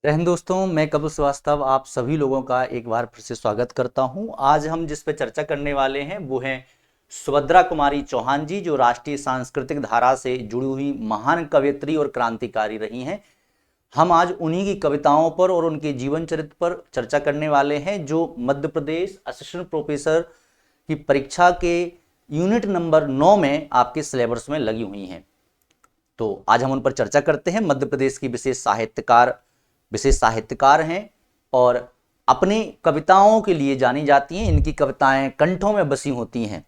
जय हिंद दोस्तों, मैं कपिल श्रीवास्तव आप सभी लोगों का एक बार फिर से स्वागत करता हूं। आज हम जिस पे चर्चा करने वाले हैं वो हैं सुभद्रा कुमारी चौहान जी, जो राष्ट्रीय सांस्कृतिक धारा से जुड़ी हुई महान कवयित्री और क्रांतिकारी रही हैं। हम आज उन्हीं की कविताओं पर और उनके जीवन चरित्र पर चर्चा करने वाले हैं, जो मध्य प्रदेश असिस्टेंट प्रोफेसर की परीक्षा के यूनिट नंबर 9 में आपके सिलेबस में लगी हुई हैं। तो आज हम उन पर चर्चा करते हैं। मध्य प्रदेश की विशेष साहित्यकार हैं और अपनी कविताओं के लिए जानी जाती हैं। इनकी कविताएं कंठों में बसी होती हैं,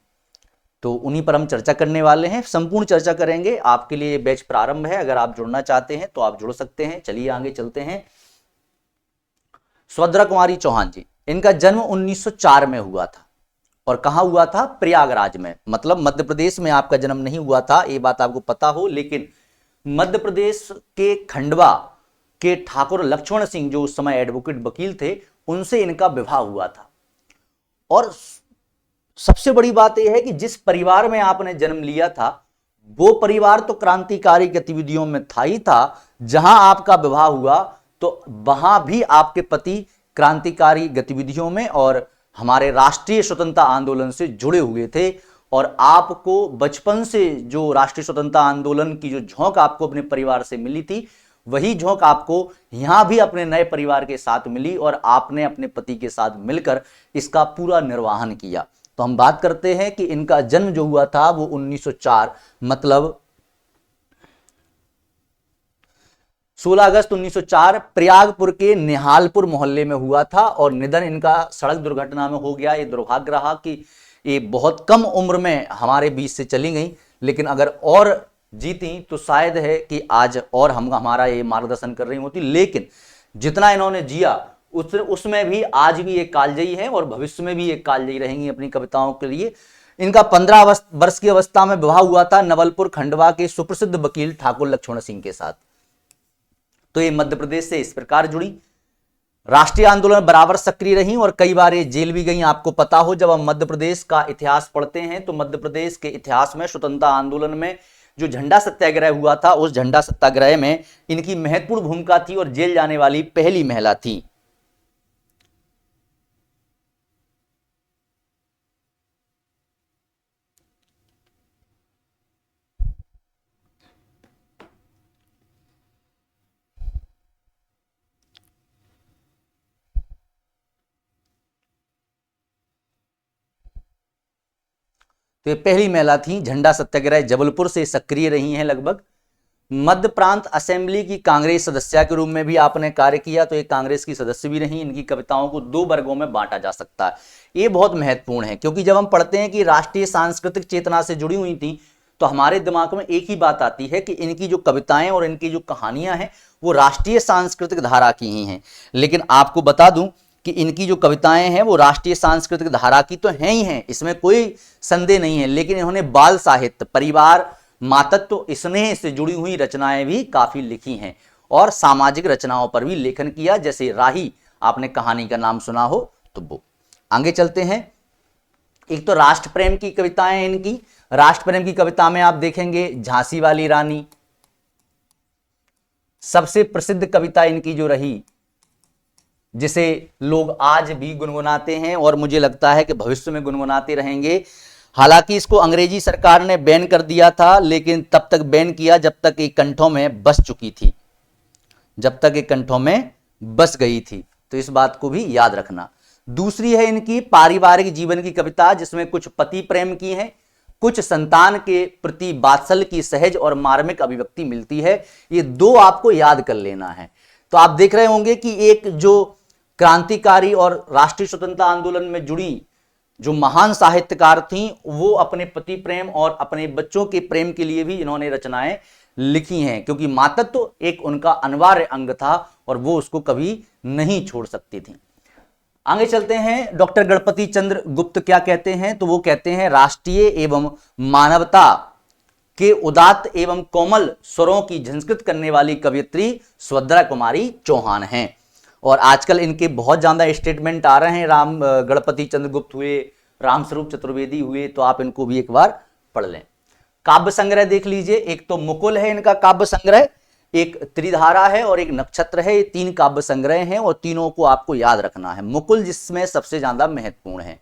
तो उन्हीं पर हम चर्चा करने वाले हैं। संपूर्ण चर्चा करेंगे। आपके लिए बैच प्रारंभ है, अगर आप जुड़ना चाहते हैं तो आप जुड़ सकते हैं। चलिए आगे चलते हैं। सुभद्रा कुमारी चौहान जी, इनका जन्म 1904 में हुआ था। और कहां हुआ था? प्रयागराज में। मतलब मध्य प्रदेश में आपका जन्म नहीं हुआ था, ये बात आपको पता हो, लेकिन मध्य प्रदेश के खंडवा के ठाकुर लक्ष्मण सिंह, जो उस समय एडवोकेट वकील थे, उनसे इनका विवाह हुआ था। और सबसे बड़ी बात यह है कि जिस परिवार में आपने जन्म लिया था वो परिवार तो क्रांतिकारी गतिविधियों में था ही था। जहां आपका विवाह हुआ तो वहां भी आपके पति क्रांतिकारी गतिविधियों में और हमारे राष्ट्रीय स्वतंत्रता आंदोलन से जुड़े हुए थे। और आपको बचपन से जो राष्ट्रीय स्वतंत्रता आंदोलन की जो झोंक आपको अपने परिवार से मिली थी, वही झोंक आपको यहां भी अपने नए परिवार के साथ मिली और आपने अपने पति के साथ मिलकर इसका पूरा निर्वहन किया। तो हम बात करते हैं कि इनका जन्म जो हुआ था वो 1904 मतलब 16 अगस्त 1904 प्रयागपुर के निहालपुर मोहल्ले में हुआ था। और निधन इनका सड़क दुर्घटना में हो गया। ये दुर्भाग्य रहा कि ये बहुत कम उम्र में हमारे बीच से चली गई, लेकिन अगर और जीती तो शायद है कि आज और हम हमारा ये मार्गदर्शन कर रही होती। लेकिन जितना इन्होंने जिया उसमें भी आज भी एक कालजयी है और भविष्य में भी एक कालजयी रहेंगी अपनी कविताओं के लिए। इनका 15 वर्ष की अवस्था में विवाह हुआ था नवलपुर खंडवा के सुप्रसिद्ध वकील ठाकुर लक्ष्मण सिंह के साथ। तो ये मध्य प्रदेश से इस प्रकार जुड़ी। राष्ट्रीय आंदोलन बराबर सक्रिय रही और कई बार ये जेल भी गई। आपको पता हो, जब हम मध्य प्रदेश का इतिहास पढ़ते हैं तो मध्य प्रदेश के इतिहास में स्वतंत्रता आंदोलन में जो झंडा सत्याग्रह हुआ था, उस झंडा सत्याग्रह में इनकी महत्वपूर्ण भूमिका थी और जेल जाने वाली पहली महिला थी। तो ये पहली महिला थी। झंडा सत्याग्रह जबलपुर से सक्रिय रही हैं लगभग। मध्य प्रांत असेंबली की कांग्रेस सदस्य के रूप में भी आपने कार्य किया, तो ये कांग्रेस की सदस्य भी रही। इनकी कविताओं को 2 वर्गों में बांटा जा सकता है। ये बहुत महत्वपूर्ण है, क्योंकि जब हम पढ़ते हैं कि राष्ट्रीय सांस्कृतिक चेतना से जुड़ी हुई थी तो हमारे दिमाग में एक ही बात आती है कि इनकी जो कविताएं और इनकी जो कहानियां हैं वो राष्ट्रीय सांस्कृतिक धारा की ही हैं। लेकिन आपको बता दूं कि इनकी जो कविताएं हैं वो राष्ट्रीय सांस्कृतिक धारा की तो हैं ही हैं, इसमें कोई संदेह नहीं है। लेकिन इन्होंने बाल साहित्य, परिवार, मातृत्व, स्नेह से जुड़ी हुई रचनाएं भी काफी लिखी हैं और सामाजिक रचनाओं पर भी लेखन किया। जैसे राही, आपने कहानी का नाम सुना हो तो वो। आगे चलते हैं। एक तो राष्ट्र प्रेम की कविताएं इनकी। राष्ट्र प्रेम की कविता में आप देखेंगे झांसी वाली रानी सबसे प्रसिद्ध कविता इनकी जो रही, जिसे लोग आज भी गुनगुनाते हैं और मुझे लगता है कि भविष्य में गुनगुनाते रहेंगे। हालांकि इसको अंग्रेजी सरकार ने बैन कर दिया था, लेकिन तब तक बैन किया जब तक ये कंठों में बस चुकी थी, जब तक ये कंठों में बस गई थी। तो इस बात को भी याद रखना। दूसरी है इनकी पारिवारिक जीवन की कविता, जिसमें कुछ पति प्रेम की है, कुछ संतान के प्रति वात्सल्य की सहज और मार्मिक अभिव्यक्ति मिलती है। ये 2 आपको याद कर लेना है। तो आप देख रहे होंगे कि एक जो क्रांतिकारी और राष्ट्रीय स्वतंत्रता आंदोलन में जुड़ी जो महान साहित्यकार थी, वो अपने पति प्रेम और अपने बच्चों के प्रेम के लिए भी इन्होंने रचनाएं लिखी हैं, क्योंकि मातृत्व तो एक उनका अनिवार्य अंग था और वो उसको कभी नहीं छोड़ सकती थी। आगे चलते हैं। डॉक्टर गणपति चंद्र गुप्त क्या कहते हैं? तो वो कहते हैं राष्ट्रीय एवं मानवता के उदात्त एवं कोमल स्वरों की झंझकृत करने वाली कवयित्री सुभद्रा कुमारी चौहान हैं। और आजकल इनके बहुत ज्यादा स्टेटमेंट आ रहे हैं। राम गणपति चंद्रगुप्त हुए, रामस्वरूप चतुर्वेदी हुए, तो आप इनको भी एक बार पढ़ लें। काव्य संग्रह देख लीजिए। एक तो मुकुल है इनका काव्य संग्रह, एक त्रिधारा है और एक नक्षत्र है। ये 3 काव्य संग्रह हैं और तीनों को आपको याद रखना है। मुकुल जिसमें सबसे ज्यादा महत्वपूर्ण है,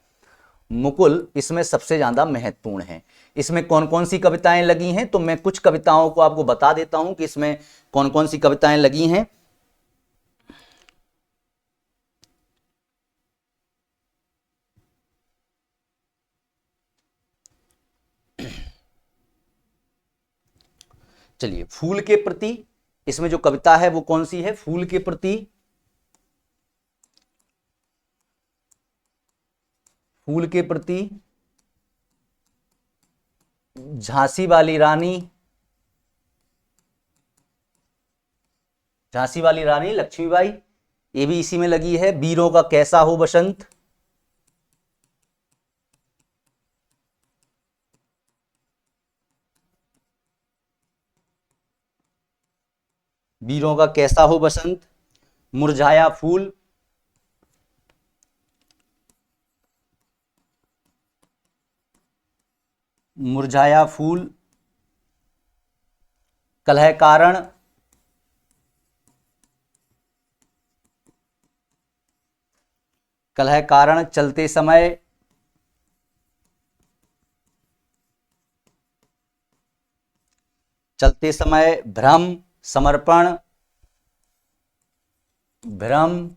मुकुल इसमें सबसे ज्यादा महत्वपूर्ण है। इसमें कौन कौन सी कविताएं लगी हैं, तो मैं कुछ कविताओं को आपको बता देता हूं कि इसमें कौन कौन सी कविताएं लगी हैं। चलिए, फूल के प्रति, इसमें जो कविता है वो कौन सी है, फूल के प्रति। फूल के प्रति, झांसी वाली रानी, झांसी वाली रानी लक्ष्मीबाई, ये भी इसी में लगी है। वीरों का कैसा हो बसंत, वीरों का कैसा हो बसंत, मुरझाया फूल, मुरझाया फूल, कलह कारण, कलह कारण, चलते समय, चलते समय, भ्रम, समर्पण, भ्रम,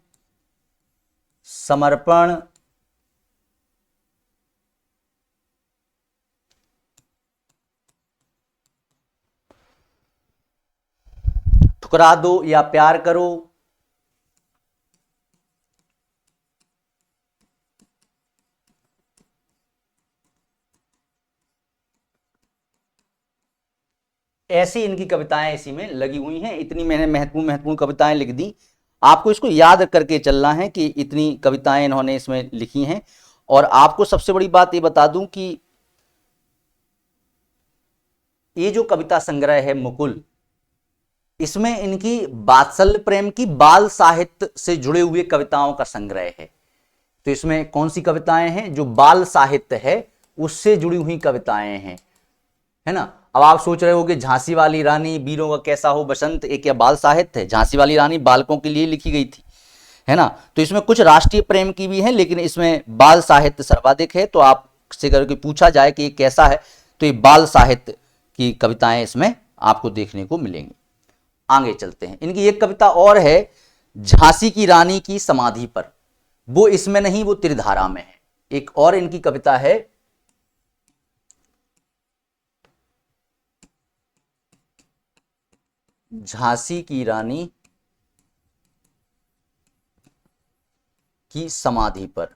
समर्पण, ठुकरा दो या प्यार करो, ऐसी इनकी कविताएं इसी में लगी हुई हैं। इतनी मैंने महत्वपूर्ण महत्वपूर्ण कविताएं लिख दी। आपको इसको याद करके चलना है कि इतनी कविताएं इन्होंने इसमें लिखी हैं। और आपको सबसे बड़ी बात ये बता दूं कि ये जो कविता संग्रह है मुकुल, इसमें इनकी वात्सल्य प्रेम की बाल साहित्य से जुड़े हुए कविताओं का संग्रह है। तो इसमें कौन सी कविताएं हैं, जो बाल साहित्य है उससे जुड़ी हुई कविताएं हैं, है ना। अब आप सोच रहे हो कि झांसी वाली रानी, वीरों का कैसा हो बसंत, एक या बाल साहित्य है। झांसी वाली रानी बालकों के लिए लिखी गई थी, है ना। तो इसमें कुछ राष्ट्रीय प्रेम की भी है, लेकिन इसमें बाल साहित्य सर्वाधिक है। तो आपसे करके पूछा जाए कि ये कैसा है, तो ये बाल साहित्य की कविताएं इसमें आपको देखने को मिलेंगी। आगे चलते हैं। इनकी एक कविता और है, झांसी की रानी की समाधि पर। वो इसमें नहीं, वो त्रिधारा में है। एक और इनकी कविता है, झांसी की रानी की समाधि पर,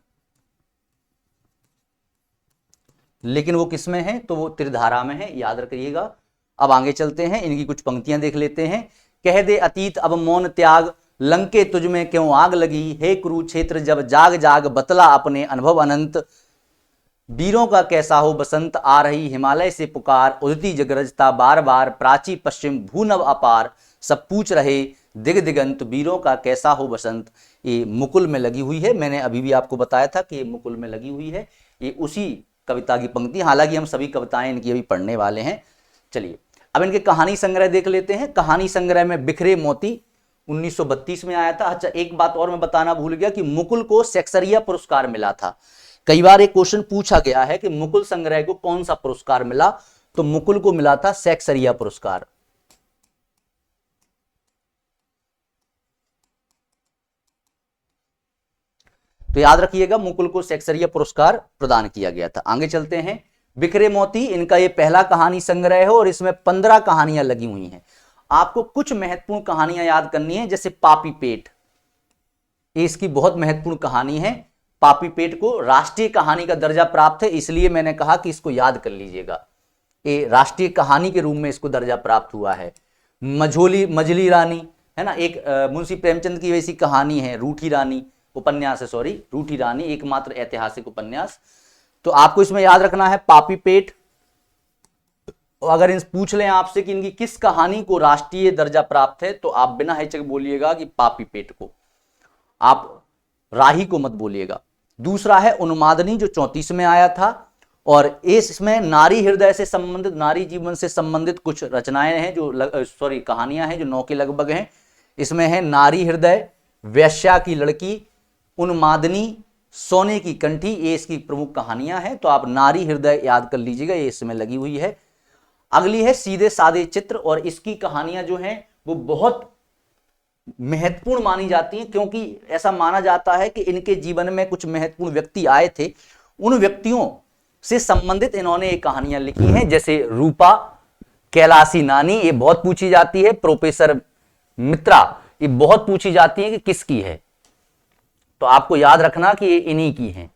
लेकिन वो किसमें है, तो वो त्रिधारा में है, याद रखिएगा। अब आगे चलते हैं, इनकी कुछ पंक्तियां देख लेते हैं। कह दे अतीत अब मौन त्याग, लंके तुझ में क्यों आग लगी, हे कुरुक्षेत्र जब जाग जाग बतला अपने अनुभव अनंत, वीरों का कैसा हो बसंत, आ रही हिमालय से पुकार, उदती जगरजता बार बार, प्राची पश्चिम भूनव अपार, सब पूछ रहे दिग दिगंत, वीरों का कैसा हो बसंत। ये मुकुल में लगी हुई है। मैंने अभी भी आपको बताया था कि ये मुकुल में लगी हुई है। ये उसी कविता की पंक्ति, हालांकि हम सभी कविताएं इनकी अभी पढ़ने वाले हैं। चलिए, अब इनके कहानी संग्रह देख लेते हैं। कहानी संग्रह में बिखरे मोती 1932 में आया था। अच्छा, एक बात और मैं बताना भूल गया कि मुकुल को सेक्सरिया पुरस्कार मिला था। कई बार एक क्वेश्चन पूछा गया है कि मुकुल संग्रह को कौन सा पुरस्कार मिला, तो मुकुल को मिला था सेक्सरिया पुरस्कार। तो याद रखिएगा, मुकुल को सेक्सरिया पुरस्कार प्रदान किया गया था। आगे चलते हैं। बिखरे मोती इनका ये पहला कहानी संग्रह है और इसमें 15 कहानियां लगी हुई हैं। आपको कुछ महत्वपूर्ण कहानियां याद करनी है, जैसे पापी पेट, ये इसकी बहुत महत्वपूर्ण कहानी है। पापी पेट को राष्ट्रीय कहानी का दर्जा प्राप्त है, इसलिए मैंने कहा कि इसको याद कर लीजिएगा। ये राष्ट्रीय कहानी के रूप में इसको दर्जा प्राप्त हुआ है। मझली रानी, है ना, एक मुंशी प्रेमचंद की वैसी कहानी है। रूठी रानी उपन्यास है, सॉरी, रूठी रानी एकमात्र ऐतिहासिक उपन्यास। तो आपको इसमें याद रखना है पापी पेट। अगर इन पूछ लें आपसे कि इनकी किस कहानी को राष्ट्रीय दर्जा प्राप्त है, तो आप बिना हिचक बोलिएगा कि पापी पेट को, आप राही को मत बोलिएगा। दूसरा है उन्मादनी, जो 34 में आया था। और इसमें नारी हृदय से संबंधित, नारी जीवन से संबंधित कुछ रचनाएं हैं जो कहानियां हैं जो 9 के लगभग हैं। इसमें है नारी हृदय, वेश्या की लड़की, उन्मादनी, सोने की कंठी, ये इसकी प्रमुख कहानियां हैं। तो आप नारी हृदय याद कर लीजिएगा, ये इसमें लगी हुई है। अगली है सीधे साधे चित्र, और इसकी कहानियां जो हैं वो बहुत महत्वपूर्ण मानी जाती हैं, क्योंकि ऐसा माना जाता है कि इनके जीवन में कुछ महत्वपूर्ण व्यक्ति आए थे, उन व्यक्तियों से संबंधित इन्होंने ये कहानियां लिखी हैं। जैसे रूपा, कैलासी नानी, ये बहुत पूछी जाती है। प्रोफेसर मित्रा, ये बहुत पूछी जाती है कि किसकी है, तो आपको याद रखना कि ये इन्हीं की है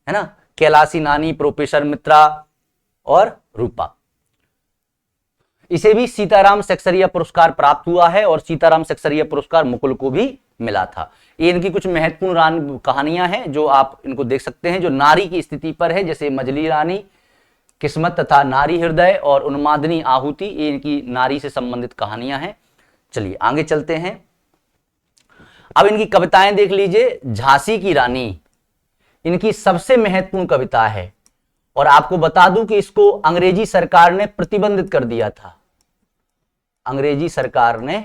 ना, कैलासी नानी, प्रोफेसर मित्रा और रूपा। इसे भी सीताराम सक्सेरिया पुरस्कार प्राप्त हुआ है, और सीताराम सक्सेरिया पुरस्कार मुकुल को भी मिला था। ये इनकी कुछ महत्वपूर्ण कहानियां हैं जो आप इनको देख सकते हैं, जो नारी की स्थिति पर है, जैसे मजली रानी, किस्मत तथा नारी हृदय और उन्मादनी आहुति, ये इनकी नारी से संबंधित कहानियां हैं। चलिए आगे चलते हैं। अब इनकी कविताएं देख लीजिए। झांसी की रानी इनकी सबसे महत्वपूर्ण कविता है, और आपको बता दूं कि इसको अंग्रेजी सरकार ने प्रतिबंधित कर दिया था। अंग्रेजी सरकार ने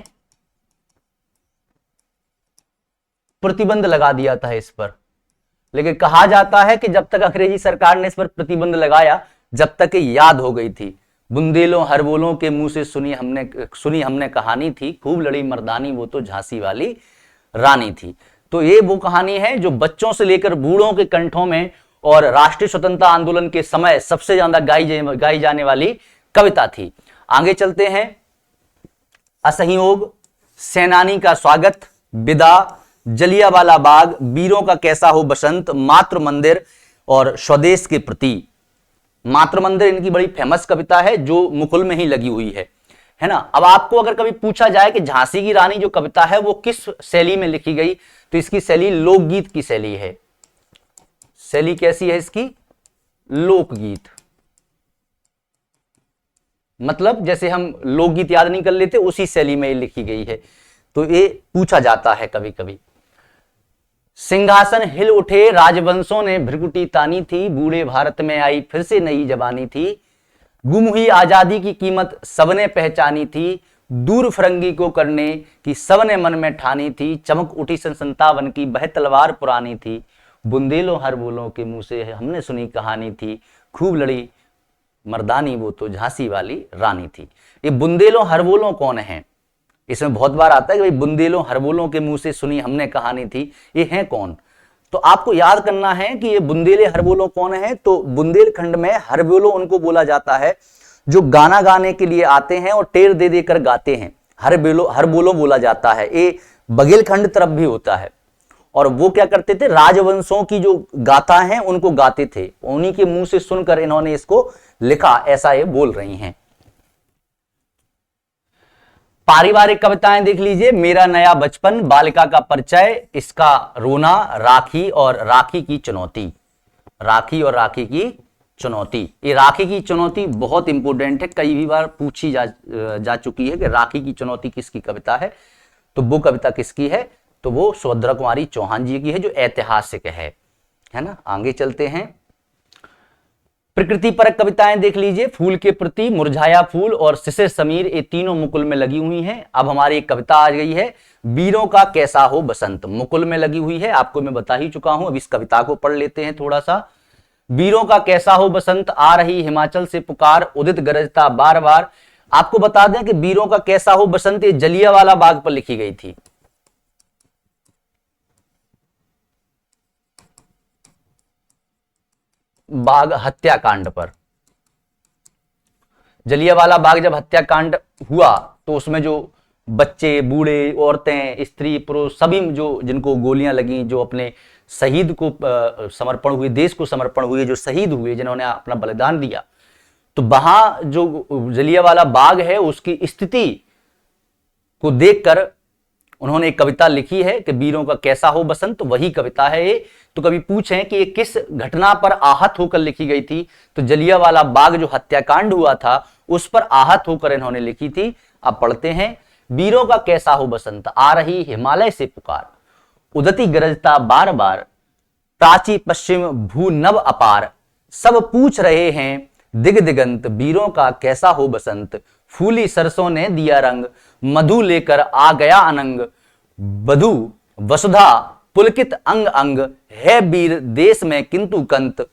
प्रतिबंध लगा दिया था इस पर, लेकिन कहा जाता है कि जब तक अंग्रेजी सरकार ने इस पर प्रतिबंध लगाया, जब तक याद हो गई थी। बुंदेलों हरबोलों के मुंह से सुनी हमने कहानी थी, खूब लड़ी मर्दानी वो तो झांसी वाली रानी थी। तो ये वो कहानी है जो बच्चों से लेकर बूढ़ों के कंठों में और राष्ट्रीय स्वतंत्रता आंदोलन के समय सबसे ज्यादा गाई जाने वाली कविता थी। आगे चलते हैं। असहयोग, सेनानी का स्वागत, विदा, जलियांवाला बाग, वीरों का कैसा हो बसंत, मातृ मंदिर और स्वदेश के प्रति। मातृ मंदिर इनकी बड़ी फेमस कविता है जो मुकुल में ही लगी हुई है ना। अब आपको अगर कभी पूछा जाए कि झांसी की रानी जो कविता है वो किस शैली में लिखी गई, तो इसकी शैली लोकगीत की शैली है। शैली कैसी है इसकी? लोकगीत। मतलब जैसे हम लोकगीत याद नहीं कर लेते, उसी शैली में ये लिखी गई है। तो ये पूछा जाता है कभी कभी। सिंहासन हिल उठे राजवंशों ने भ्रिकुटी तानी थी, बूढ़े भारत में आई फिर से नई जवानी थी, गुम हुई आजादी की कीमत सबने पहचानी थी, दूर फरंगी को करने की सबने मन में ठानी थी, चमक उठी सन 57 की बह तलवार पुरानी थी, बुंदेलों हर बोलों के मुंह से हमने सुनी कहानी थी, खूब लड़ी मर्दानी वो तो झांसी वाली रानी थी। ये बुंदेलों हर बोलों कौन है? इसमें बहुत बार आता है कि भाई बुंदेलों हर बोलों के मुंह से सुनी हमने कहानी थी, ये हैं कौन? तो आपको याद करना है कि ये बुंदेले हरबोलो कौन है। तो बुंदेलखंड में हरबोलो उनको बोला जाता है जो गाना गाने के लिए आते हैं और टेर दे देकर गाते हैं, हरबोलो बोला जाता है। ये बघेलखंड तरफ भी होता है। और वो क्या करते थे, राजवंशों की जो गाथा हैं उनको गाते थे, उन्हीं के मुंह से सुनकर इन्होंने इसको लिखा, ऐसा ये बोल रही हैं। पारिवारिक कविताएं देख लीजिए। मेरा नया बचपन, बालिका का परिचय, इसका रोना, राखी और राखी की चुनौती। राखी और राखी की चुनौती, ये राखी की चुनौती बहुत इंपॉर्टेंट है, कई भी बार पूछी जा चुकी है कि राखी की चुनौती किसकी कविता है। तो वो कविता किसकी है? तो वो सुभद्रा कुमारी चौहान जी की है, जो ऐतिहासिक है ना। आगे चलते हैं। प्रकृति परक कविताएं देख लीजिए। फूल के प्रति, मुरझाया फूल और शिशिर समीर, ये तीनों मुकुल में लगी हुई हैं। अब हमारी एक कविता आ गई है, वीरों का कैसा हो बसंत, मुकुल में लगी हुई है, आपको मैं बता ही चुका हूं। अब इस कविता को पढ़ लेते हैं थोड़ा सा। वीरों का कैसा हो बसंत, आ रही हिमाचल से पुकार, उदित गरजता बार बार। आपको बता दें कि वीरों का कैसा हो बसंत ये जलियांवाला बाग पर लिखी गई थी। बाग हत्याकांड पर। जलियांवाला बाग जब हत्याकांड हुआ तो उसमें जो बच्चे, बूढ़े, औरतें, स्त्री, पुरुष सभी जो जिनको गोलियां लगी, जो अपने शहीद को समर्पण हुए, देश को समर्पण हुए, जो शहीद हुए, जिन्होंने अपना बलिदान दिया, तो वहां जो जलियांवाला बाग है उसकी स्थिति को देखकर उन्होंने एक कविता लिखी है कि वीरों का कैसा हो बसंत, तो वही कविता है ये। तो कभी पूछें कि ये किस घटना पर आहत होकर लिखी गई थी, तो जलियांवाला बाग जो हत्याकांड हुआ था उस पर आहत होकर इन्होंने लिखी थी। अब पढ़ते हैं। वीरों का कैसा हो बसंत, आ रही हिमालय से पुकार, उदती गरजता बार बार, प्राची पश्चिम भू नभ अपार, सब पूछ रहे हैं दिग दिगंत, वीरों का कैसा हो बसंत। फूली सरसों ने दिया रंग, मधु लेकर आ गया अनंग। बधु वसुधा पुलकित अंग अंग, है वीर देश में किंतु कंत।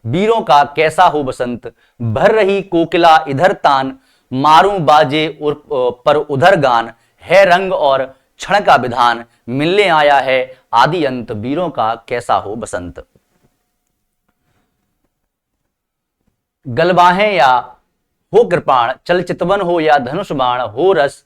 वीरों का कैसा हो बसंत, भर रही कोकिला इधर तान। मारूं बाजे पर उधर गान, है रंग और क्षण का विधान। मिलने आया है आदि अंत, वीरों का कैसा हो बसंत। गलबाहें या हो कृपाण, चल चितवन हो या धनुष बाण। हो रस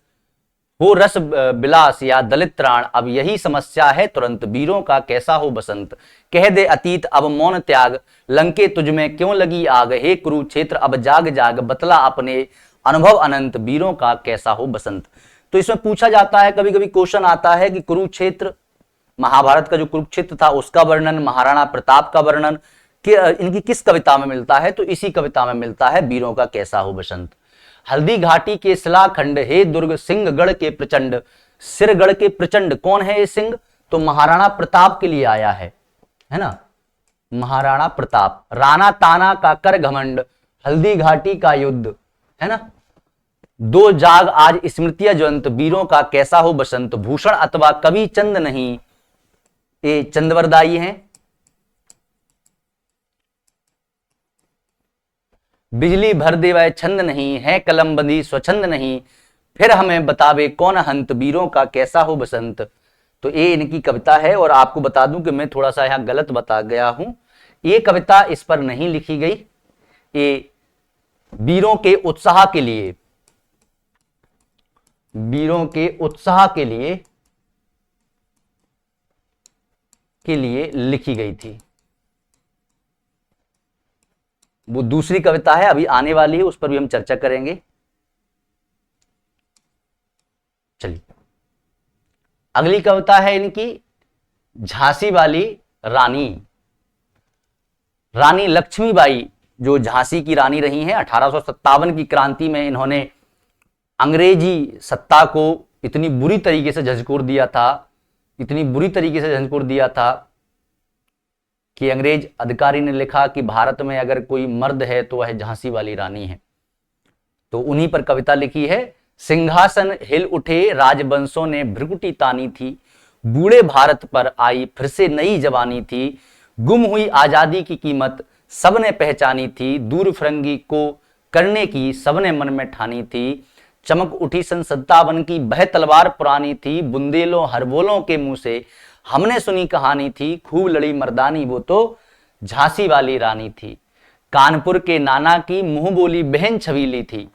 बिलास या दलित त्राण, अब यही समस्या है तुरंत। वीरों का कैसा हो बसंत। कह दे अतीत अब मौन त्याग, लंके तुझ में क्यों लगी आग। हे कुरुक्षेत्र अब जाग जाग, बतला अपने अनुभव अनंत। वीरों का कैसा हो बसंत। तो इसमें पूछा जाता है, कभी कभी क्वेश्चन आता है कि कुरुक्षेत्र, महाभारत का जो कुरुक्षेत्र था उसका वर्णन, महाराणा प्रताप का वर्णन इनकी किस कविता में मिलता है। तो इसी कविता में मिलता है वीरों का कैसा हो बसंत। हल्दी घाटी के शिलाखंड, हे दुर्ग सिंहगढ़ के प्रचंड। सिरगढ़ के प्रचंड कौन है ये सिंह, तो महाराणा प्रताप के लिए आया है ना, महाराणा प्रताप। राणा ताना का कर घमंड, हल्दी घाटी का युद्ध, है ना। दो जाग आज स्मृतियां ज्वंत, वीरों का कैसा हो बसंत। भूषण अथवा कवि चंद नहीं, ये चंदवरदायी हैं। बिजली भर दे वह छंद नहीं, है कलम बंदी स्वच्छंद नहीं। फिर हमें बतावे कौन हंत, वीरों का कैसा हो बसंत। तो ये इनकी कविता है। और आपको बता दूं कि मैं थोड़ा सा यहां गलत बता गया हूं, ये कविता इस पर नहीं लिखी गई, ये वीरों के उत्साह के लिए, वीरों के उत्साह के लिए लिखी गई थी। वो दूसरी कविता है, अभी आने वाली है, उस पर भी हम चर्चा करेंगे। चलिए अगली कविता है इनकी झांसी वाली रानी। रानी लक्ष्मीबाई जो झांसी की रानी रही हैं, 1857 की क्रांति में इन्होंने अंग्रेजी सत्ता को इतनी बुरी तरीके से झंझोर दिया था, इतनी बुरी तरीके से झंझोर दिया था कि अंग्रेज अधिकारी ने लिखा कि भारत में अगर कोई मर्द है तो वह झांसी वाली रानी है। तो उन्हीं पर कविता लिखी है। सिंहासन हिल उठे राजवंशों ने भ्रुकुटी तानी थी, बूढ़े भारत पर आई फिर से नई जवानी थी। गुम हुई आजादी की कीमत सबने पहचानी थी, दूर फिरंगी को करने की सबने मन में ठानी थी। चमक उठी सन 57 की बह तलवार पुरानी थी, बुंदेलों हरबोलों के मुंह से हमने सुनी कहानी थी। खूब लड़ी मर्दानी वो तो झांसी वाली रानी थी। कानपुर के नाना की मुंह बोली बहन छबीली थी।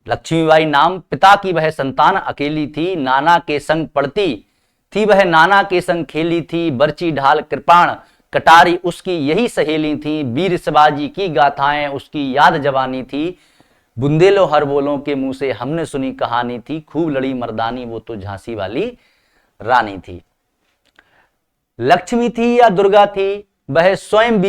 लक्ष्मीबाई नाम पिता की वह संतान अकेली थी, नाना के संग पढ़ती थी वह नाना के संग खेली थी। बर्ची ढाल कृपाण कटारी उसकी यही सहेली थी, वीर शिवाजी की गाथाएं उसकी याद जवानी थी। बुंदेलो हरबोलों के मुंह से हमने सुनी कहानी थी, खूब लड़ी मर्दानी वो तो झांसी वाली रानी थी। लक्ष्मी थी या दुर्गा थी, वह स्वयं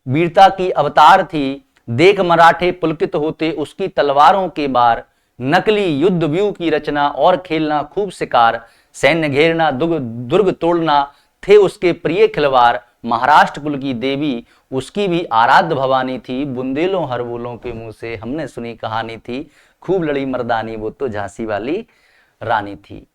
वीरता की अवतार थी। देख मराठे पुलकित होते उसकी तलवारों के बार, नकली युद्ध व्यू की रचना और खेलना खूब शिकार। सैन्य घेरना दुर्ग तोड़ना थे उसके प्रिय खिलवाड़। महाराष्ट्र कुल की देवी उसकी भी आराध्य भवानी थी, बुंदेलों हरबोलों के मुंह से हमने सुनी कहानी थी। खूब लड़ी मर्दानी वो तो झांसी वाली रानी थी।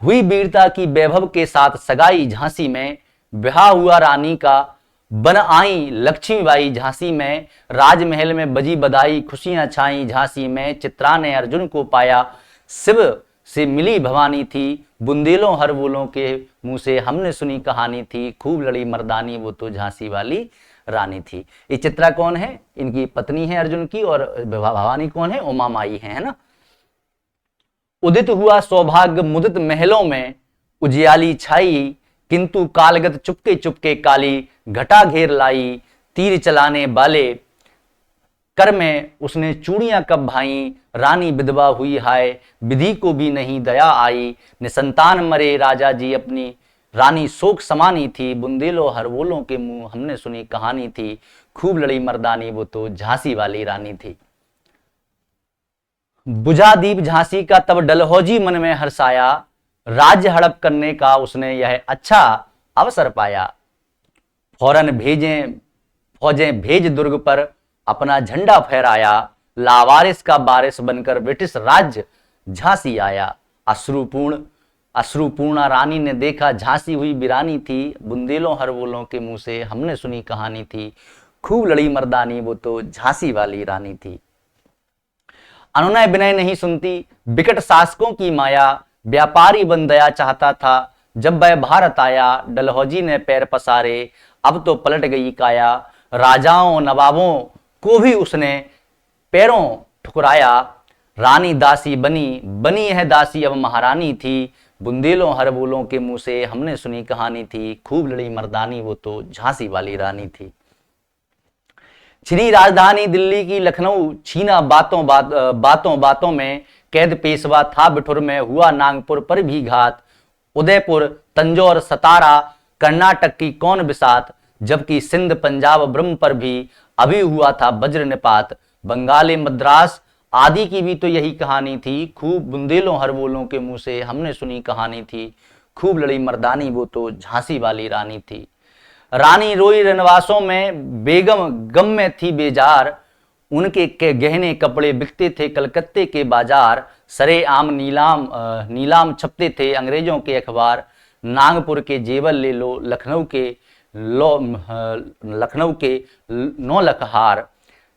हुई वीरता की वैभव के साथ सगाई झांसी में, ब्याह हुआ रानी का बन आई लक्ष्मीबाई झांसी में। राजमहल में बजी बधाई खुशियां छाई झांसी में, चित्रा ने अर्जुन को पाया शिव से मिली भवानी थी। बुंदेलों हरबोलों के मुंह से हमने सुनी कहानी थी, खूब लड़ी मर्दानी वो तो झांसी वाली रानी थी। ये चित्रा कौन है, इनकी पत्नी है अर्जुन की, और भवानी कौन है, उमा माई है ना। उदित हुआ सौभाग्य मुदित महलों में, उजियाली छाई किंतु कालगत चुपके चुपके काली घटा घेर लाई। तीर चलाने वाले कर में उसने चूड़ियां कब भाई, रानी विधवा हुई हाय विधि को भी नहीं दया आई। निसंतान मरे राजा जी अपनी रानी शोक समानी थी, बुंदेलो हरबोलों के मुंह हमने सुनी कहानी थी। खूब लड़ी मर्दानी वो तो झांसी वाली रानी थी। बुझा दीप झांसी का तब डलहौजी मन में हर्षाया, राज्य हड़प करने का उसने यह अच्छा अवसर पाया। फौजें भेज दुर्ग पर अपना झंडा फहराया, लावारिस का बारिश बनकर ब्रिटिश राज्य झांसी आया। अश्रुपूर्णा रानी ने देखा झांसी हुई वीरानी थी, बुंदेलों हरबोलों के मुंह से हमने सुनी कहानी थी, खूब लड़ी मर्दानी वो तो झांसी वाली रानी थी। अनुनय विनय नहीं सुनती, विकट शासकों की माया, व्यापारी बन दया चाहता था, जब वह भारत आया, डलहौजी ने पैर पसारे, अब तो पलट गई काया, राजाओं नवाबों को भी उसने पैरों ठुकराया, रानी दासी बनी है दासी अब महारानी थी, बुंदेलों हरबोलों के मुंह से हमने सुनी कहानी थी, खूब लड़ी मर्दानी वो तो झांसी वाली रानी थी। छिनी राजधानी दिल्ली की लखनऊ, छीना बातों बातों में, कैद पेशवा था बिठुर में, हुआ नागपुर पर भी घात, उदयपुर तंजौर सतारा कर्नाटक की कौन बिसात, जबकि सिंध पंजाब ब्रह्म पर भी अभी हुआ था वज्र निपात, बंगाली मद्रास आदि की भी तो यही कहानी थी, खूब बुंदेलों हरबोलों के मुंह से हमने सुनी कहानी थी, खूब लड़ी मर्दानी वो तो झांसी वाली रानी थी। रानी रोई रनवासों में, बेगम गम में थी बेजार, उनके गहने कपड़े बिकते थे कलकत्ते के बाजार, सरे आम नीलाम छपते थे अंग्रेजों के अखबार, नागपुर के जेवर ले लो, लखनऊ के 9 लाख हार,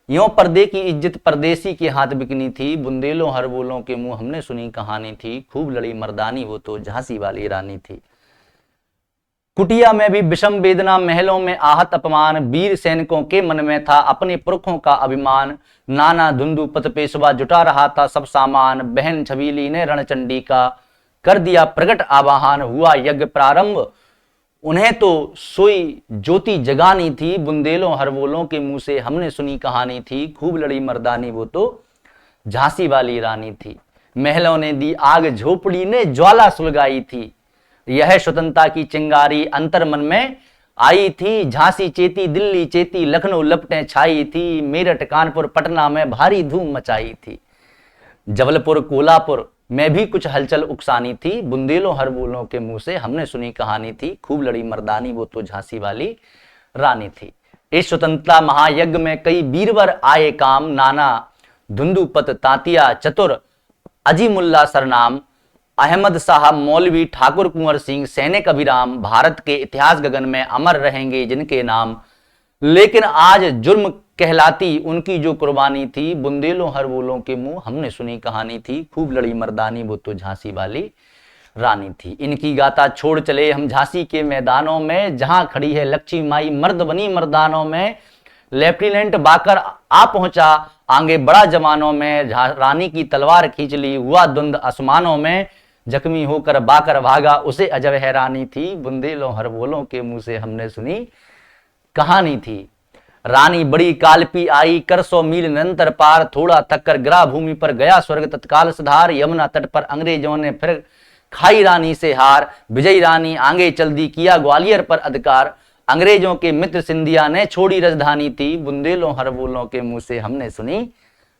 यों पर्दे की इज्जत परदेसी के हाथ बिकनी थी, बुंदेलों हरबोलों के मुंह हमने सुनी कहानी थी, खूब लड़ी मर्दानी वो तो झांसी वाली रानी थी। कुटिया में भी विषम वेदना, महलों में आहत अपमान, वीर सैनिकों के मन में था अपने पुरखों का अभिमान, नाना धुंधु पथ पेशवा जुटा रहा था सब सामान, बहन छबीली ने रणचंडी का कर दिया प्रकट आवाहन, हुआ यज्ञ प्रारंभ उन्हें तो सोई ज्योति जगानी थी, बुंदेलों हरबोलों के मुंह से हमने सुनी कहानी थी, खूब लड़ी मर्दानी वो तो झांसी वाली रानी थी। महलों ने दी आग, झोपड़ी ने ज्वाला सुलगाई थी, यह स्वतंत्रता की चिंगारी अंतर मन में आई थी, झांसी चेती दिल्ली चेती लखनऊ लपटें छाई थी, मेरठ कानपुर पटना में भारी धूम मचाई थी, जबलपुर कोल्हापुर में भी कुछ हलचल उकसानी थी, बुंदेलों हरबोलों के मुंह से हमने सुनी कहानी थी, खूब लड़ी मर्दानी वो तो झांसी वाली रानी थी। इस स्वतंत्रता महायज्ञ में कई वीरवर आए काम, नाना धुंधुपत तांतिया चतुर अजीमुल्ला सरनाम, अहमद साहब मौलवी ठाकुर कुंवर सिंह सैनिक अभिराम, भारत के इतिहास गगन में अमर रहेंगे जिनके नाम, लेकिन आज जुर्म कहलाती उनकी जो कुर्बानी थी, बुंदेलों हरबोलों के मुंह हमने सुनी कहानी थी, खूब लड़ी मर्दानी वो तो झांसी वाली रानी थी। इनकी गाथा छोड़ चले हम झांसी के मैदानों में, जहां खड़ी है लक्ष्मी माई मर्द बनी मर्दानों में, लेफ्टिनेंट बाकर आ पहुंचा आगे बड़ा जमानों में, रानी की तलवार खींच ली हुआ धुंध आसमानों में, जख्मी होकर बाकर भागा उसे अजब हैरानी थी, बुंदेलों हरबोलों के मुंह से हमने सुनी कहानी थी। रानी बड़ी कालपी आई कर 100 मील निरंतर पार, थोड़ा थक कर गिरा भूमि पर गया स्वर्ग तत्काल सुधार, यमुना तट पर अंग्रेजों ने फिर खाई रानी से हार, विजयी रानी आगे चल दी किया ग्वालियर पर अधिकार, अंग्रेजों के मित्र सिंधिया ने छोड़ी राजधानी थी, बुंदेलों हरबोलों के मुंह से हमने सुनी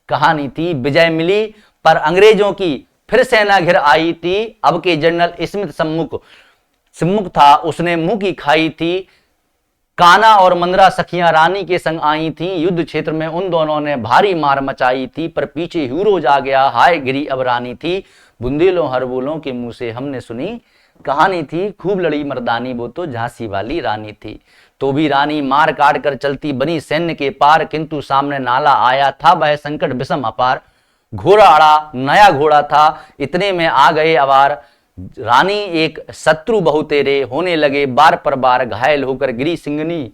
कहानी थी। विजय मिली पर अंग्रेजों की फिर सेना घिर आई थी, अब के जनरल स्मिथ सम्मुख था उसने मुंह की खाई थी, काना और मंदरा सखियां रानी के संग आई थी, युद्ध क्षेत्र में उन दोनों ने भारी मार मचाई थी, पर पीछे हीरोज आ गया हाय गिरी अब रानी थी, बुंदेलों हरबोलों के मुंह से हमने सुनी कहानी थी, खूब लड़ी मर्दानी वो तो झांसी वाली रानी थी। तो भी रानी मार काट कर चलती बनी सैन्य के पार, किंतु सामने नाला आया था वह संकट विषम अपार, घोड़ा अड़ा नया घोड़ा था इतने में आ गए अवार, रानी एक शत्रु बहु तेरे होने लगे बार पर बार, घायल होकर गिरी सिंगनी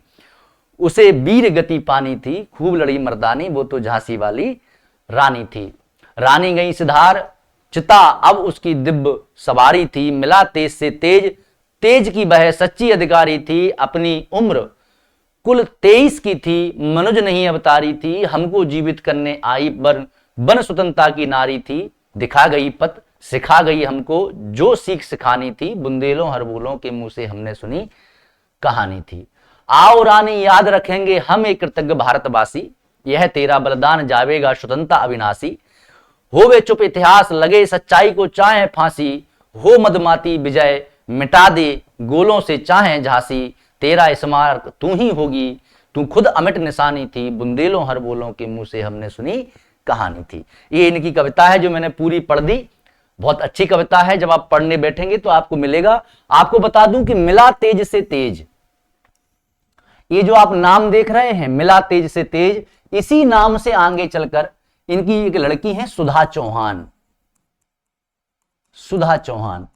उसे वीर गति पानी थी, खूब लड़ी मर्दानी वो तो झांसी वाली रानी थी। रानी गई सिधार चिता अब उसकी दिव्य सवारी थी, मिला तेज से तेज की वह सच्ची अधिकारी थी, अपनी उम्र कुल 23 की थी, मनुज नहीं अवतारी थी, हमको जीवित करने आई बन स्वतंत्रता की नारी थी, दिखा गई पथ सिखा गई हमको जो सीख सिखानी थी, बुंदेलों हरबोलों के मुंह से हमने सुनी कहानी थी। आओ रानी याद रखेंगे हम एक कृतज्ञ भारतवासी, यह तेरा बलिदान जावेगा स्वतंत्रता अविनाशी, होवे चुप इतिहास लगे सच्चाई को चाहे फांसी, हो मदमाती विजय मिटा दे गोलों से चाहे झांसी, तेरा स्मारक तू ही होगी, तू खुद अमिट निशानी थी, बुंदेलों हर बोलों के मुंह से हमने सुनी कहानी थी। ये इनकी कविता है जो मैंने पूरी पढ़ दी। बहुत अच्छी कविता है, जब आप पढ़ने बैठेंगे तो आपको मिलेगा। आपको बता दूं कि मिला तेज से तेज, ये जो आप नाम देख रहे हैं मिला तेज से तेज, इसी नाम से आगे चलकर इनकी एक लड़की है सुधा चौहान। सुधा चौहान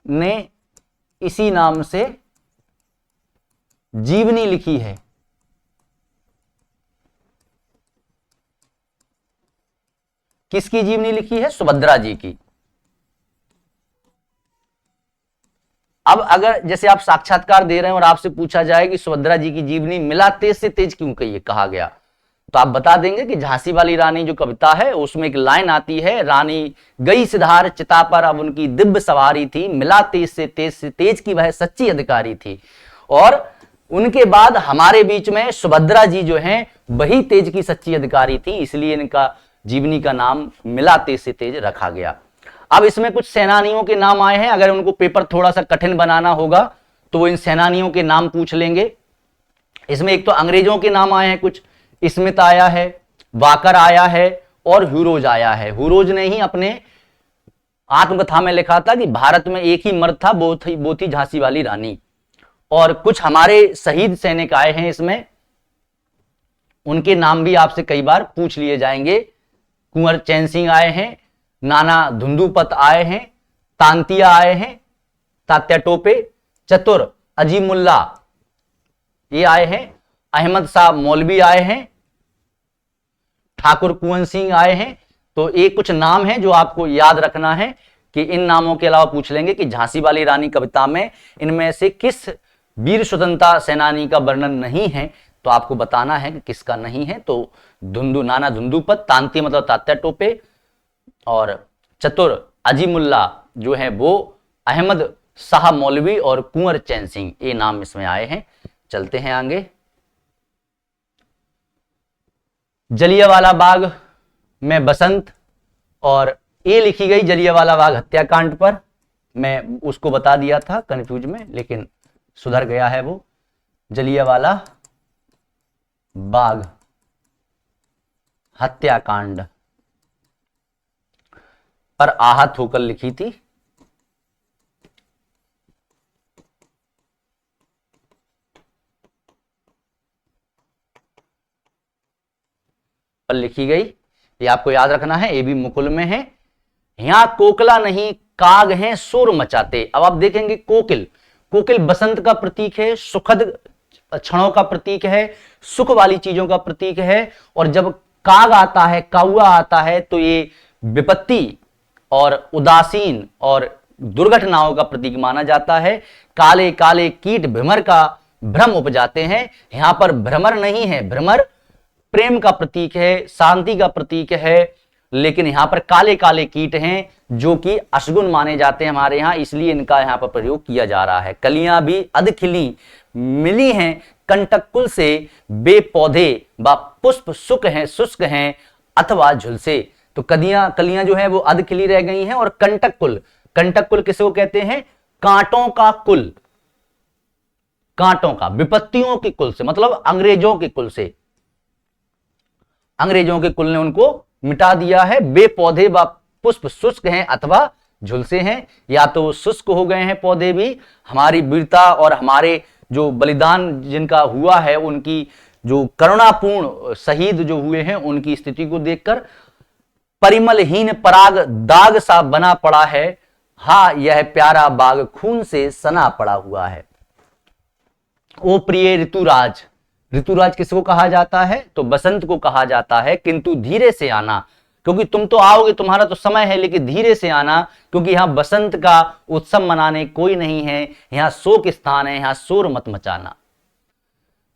ने इसी नाम से जीवनी लिखी है। किसकी जीवनी लिखी है? सुभद्रा जी की। अब अगर जैसे आप साक्षात्कार दे रहे हैं और आपसे पूछा जाए कि सुभद्रा जी की जीवनी मिला तेज से तेज क्यों कहा गया, तो आप बता देंगे कि झांसी वाली रानी जो कविता है उसमें एक लाइन आती है, रानी गई सिधार चिता पर अब उनकी दिव्य सवारी थी, मिला तेज से तेज की वह सच्ची अधिकारी थी। और उनके बाद हमारे बीच में सुभद्रा जी जो हैं वही तेज की सच्ची अधिकारी थी, इसलिए इनका जीवनी का नाम मिला तेज से तेज रखा गया। अब इसमें कुछ सेनानियों के नाम आए हैं, अगर उनको पेपर थोड़ा सा कठिन बनाना होगा तो वो इन सेनानियों के नाम पूछ लेंगे। इसमें एक तो अंग्रेजों के नाम आए हैं, कुछ स्मिथ आया है, वाकर आया है और ह्यूरोज आया है। ह्यूरोज ने ही अपने आत्मकथा में लिखा था कि भारत में एक ही मर्द था, वो थी झांसी वाली रानी। और कुछ हमारे शहीद सैनिक आए हैं इसमें, उनके नाम भी आपसे कई बार पूछ लिए जाएंगे। कुंवर चैन सिंह आए हैं, नाना धुंधुपत आए हैं, तांतिया आए हैं, तात्या टोपे, चतुर अजीमुल्ला ये आए हैं, अहमद शाह मौलवी आए हैं, ठाकुर कुंवर सिंह आए हैं। तो ये कुछ नाम हैं जो आपको याद रखना है कि इन नामों के अलावा पूछ लेंगे कि झांसी वाली रानी कविता में इनमें से किस वीर स्वतंत्रता सेनानी का वर्णन नहीं है, तो आपको बताना है कि किसका नहीं है। तो नाना धुंधुपत, तांती मतलब तात्या टोपे, और चतुर अजीमुल्ला जो है वो अहमद शाह मौलवी, और कुंवर चैन सिंह, ये नाम इसमें आए हैं। चलते हैं आगे। जलियांवाला बाग में बसंत, और ये लिखी गई जलियांवाला बाग हत्याकांड पर। मैं उसको बता दिया था कंफ्यूज में, लेकिन सुधर गया है वो। जलियांवाला बाग हत्याकांड पर आहत होकर लिखी थी। पर लिखी गई, ये आपको याद रखना है, ये भी मुकुल में है। यहां कोकला नहीं काग हैं शोर मचाते। अब आप देखेंगे कोकिल, कोकिल बसंत का प्रतीक है, सुखद क्षणों का प्रतीक है, सुख वाली चीजों का प्रतीक है। और जब काग आता है, कौआ आता है, तो ये विपत्ति और उदासीन और दुर्घटनाओं का प्रतीक माना जाता है। काले काले कीट भ्रमर का भ्रम उपजाते हैं। यहां पर भ्रमर नहीं है, भ्रमर प्रेम का प्रतीक है, शांति का प्रतीक है, लेकिन यहां पर काले काले कीट हैं जो कि अशगुन माने जाते हैं हमारे यहां, इसलिए इनका यहां पर प्रयोग किया जा रहा है। कलियां भी अध खिली मिली हैं कंटककुल से, बे पौधे व पुष्प शुष्क हैं अथवा झुलसे। तो कलियां जो है वो अध खिली रह गई हैं। और कंटककुल, कंटककुल किसको कहते हैं? कांटों का कुल, कांटों का, विपत्तियों के कुल से, मतलब अंग्रेजों के कुल से। अंग्रेजों के कुल ने उनको मिटा दिया है। बे पौधे व पुष्प शुष्क हैं अथवा झुलसे हैं, या तो शुष्क हो गए हैं पौधे भी। हमारी वीरता और हमारे जो बलिदान जिनका हुआ है, उनकी जो करुणापूर्ण शहीद जो हुए हैं, उनकी स्थिति को देखकर परिमलहीन पराग दाग सा बना पड़ा है, हा यह प्यारा बाग खून से सना पड़ा हुआ है। ओ प्रिय ऋतुराज, ऋतुराज किसको कहा जाता है? तो बसंत को कहा जाता है। किंतु धीरे से आना, क्योंकि तुम तो आओगे, तुम्हारा तो समय है, लेकिन धीरे से आना, क्योंकि यहां बसंत का उत्सव मनाने कोई नहीं है, यहां शोक स्थान है, यहां शोर मत मचाना।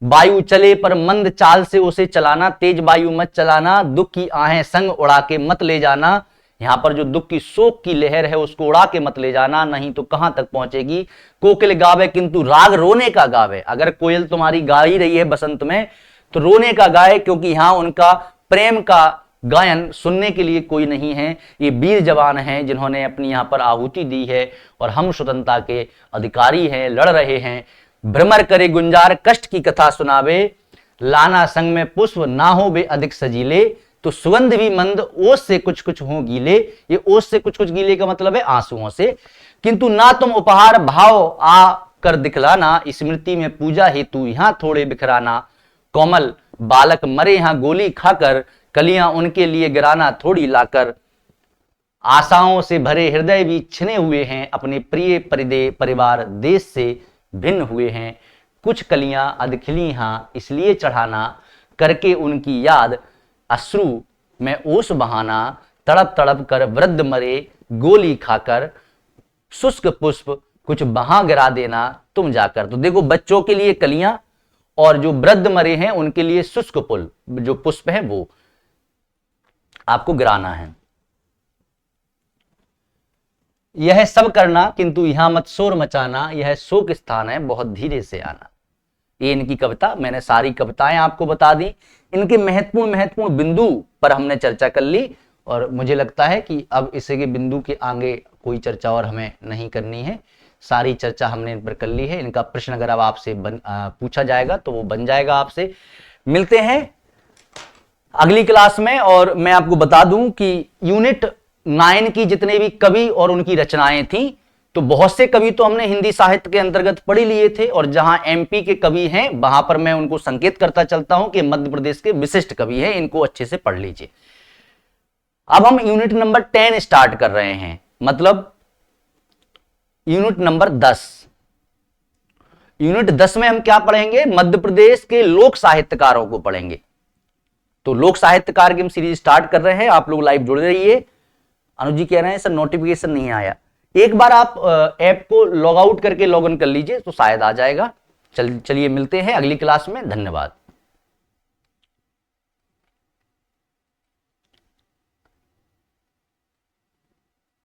वायु चले पर मंद चाल से उसे चलाना, तेज वायु मत चलाना, दुख की आहें संग उड़ा के मत ले जाना। यहां पर जो दुख की शोक की लहर है उसको उड़ा के मत ले जाना, नहीं तो कहां तक पहुंचेगी। कोकिल गावे किंतु राग रोने का गावे, अगर कोयल तुम्हारी गा ही रही है बसंत में तो रोने का गाए, क्योंकि यहां उनका प्रेम का गायन सुनने के लिए कोई नहीं है। ये वीर जवान हैं जिन्होंने अपनी यहां पर आहुति दी है, और हम स्वतंत्रता के अधिकारी हैं, लड़ रहे हैं। भ्रमर करे गुंजार कष्ट की कथा सुनावे, लाना संग में पुष्प ना हो बे अधिक सजीले, तो सुगंध भी मंद ओस से कुछ कुछ हो गीले। ये ओस से कुछ कुछ गीले का मतलब है आंसुओं से। किंतु ना तुम उपहार भाव आ कर दिखलाना, स्मृति में पूजा हेतु यहां थोड़े बिखराना, कोमल बालक मरे यहां गोली खाकर, कलियां उनके लिए गिराना थोड़ी लाकर, आशाओं से भरे हृदय भी छिने हुए हैं, अपने प्रिय परिवार देश से भिन्न हुए हैं, कुछ कलियां अध खिली हां इसलिए चढ़ाना, करके उनकी याद अश्रु में ओस बहाना, तड़प तड़प कर वृद्ध मरे गोली खाकर, शुष्क पुष्प कुछ बहा गिरा देना तुम जाकर। तो देखो, बच्चों के लिए कलियां और जो वृद्ध मरे हैं उनके लिए शुष्क जो पुष्प है वो आपको गिराना है। यह सब करना किंतु यहां मत शोर मचाना, यह शोक स्थान है बहुत धीरे से आना। ये इनकी कविता, मैंने सारी कविताएं आपको बता दी, इनके महत्वपूर्ण बिंदु पर हमने चर्चा कर ली, और मुझे लगता है कि अब इसके बिंदु के आगे कोई चर्चा और हमें नहीं करनी है, सारी चर्चा हमने इन पर कर ली है। इनका प्रश्न अगर अब आपसे पूछा जाएगा तो वो बन जाएगा आपसे। मिलते हैं अगली क्लास में, और मैं आपको बता दूं कि यूनिट 9 की जितने भी कवि और उनकी रचनाएं थी, तो बहुत से कवि तो हमने हिंदी साहित्य के अंतर्गत पढ़ लिए थे, और जहां एमपी के कवि हैं वहां पर मैं उनको संकेत करता चलता हूं कि मध्य प्रदेश के विशिष्ट कवि हैं, इनको अच्छे से पढ़ लीजिए। अब हम यूनिट नंबर 10 स्टार्ट कर रहे हैं, मतलब यूनिट नंबर 10। यूनिट 10 में हम क्या पढ़ेंगे? मध्य प्रदेश के लोक साहित्यकारों को पढ़ेंगे। तो लोक साहित्यकार की हम सीरीज स्टार्ट कर रहे हैं, आप लोग लाइव जुड़ रहिए। अनुज जी कह रहे हैं सर नोटिफिकेशन नहीं आया, एक बार आप ऐप को लॉग आउट करके लॉग इन कर लीजिए तो शायद आ जाएगा। चलिए मिलते हैं अगली क्लास में, धन्यवाद।